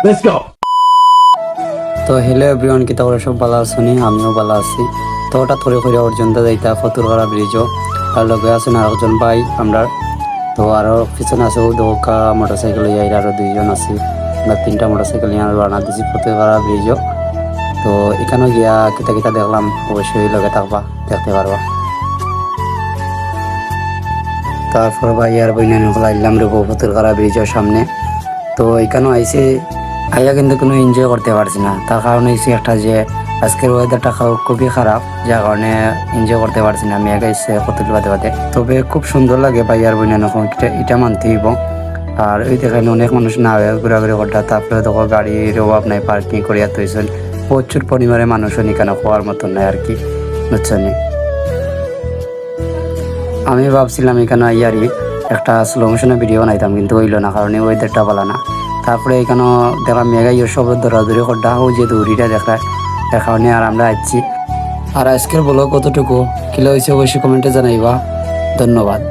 Let's go. তো hello everyone, কি তোমরা সব ভালো আছো নি? আমিও ভালো আছি। তো হঠাৎ করে পর্যন্ত যাইতা ফতুরপাড়া ব্রিজও আর লগে আছেন আর একজন ভাই আমরা। তো আরো পিছনে আছে দৌকা মোটরসাইকেল যাই আরো দুইজন আছি। আমরা তিনটা মোটরসাইকেল নিয়ে রানা দিছি ফতুরপাড়া ব্রিজও। তো এখানে গিয়া কিতা কিতা দেখলাম, অবশ্যই লগে থাকবা, দেখতে পারবা। তারপর ভাই আর বইনা আইলাম রে ফতুরপাড়া ব্রিজের সামনে। তো এখানেও আইসি আইয়া কিন্তু কোনো এনজয় করতে পারছি না। তার কারণ হচ্ছে একটা যে আজকের ওয়েদারটা খুবই খারাপ, যার কারণে এনজয় করতে পারছি না। মেঘ আইসে কতল বাদে বাদে, তবে খুব সুন্দর লাগে ভাইয়ার বইনা নখন এটা মানতে হইব। আর ওই দেখানে অনেক মানুষ না হয়ে ঘোরাঘুরি করটা, তারপরে দেখো গাড়ির অভাব নাই, পার্কিং করিয়া তৈছেন। প্রচুর পরিমাণে মানুষও এখানে খাওয়ার মতন নাই আর কি, বুঝছেন। আমি ভাবছিলাম এখানে আইয়ারই একটা স্লো মোশনের ভিডিও বানাইতাম, কিন্তু হইল না, কারণ ওয়েদারটা ভালো না। তারপরে এখানেও দেখলাম মেঘাই সব দৌড়াদৌড়ি করটা, ও যে দৌড়িটা দেখা এর কারণে আর আমরা আসছি। আর আজকের বলো কতটুকু কিলো হয়েছে অবশ্যই কমেন্টে জানাইবা। ধন্যবাদ।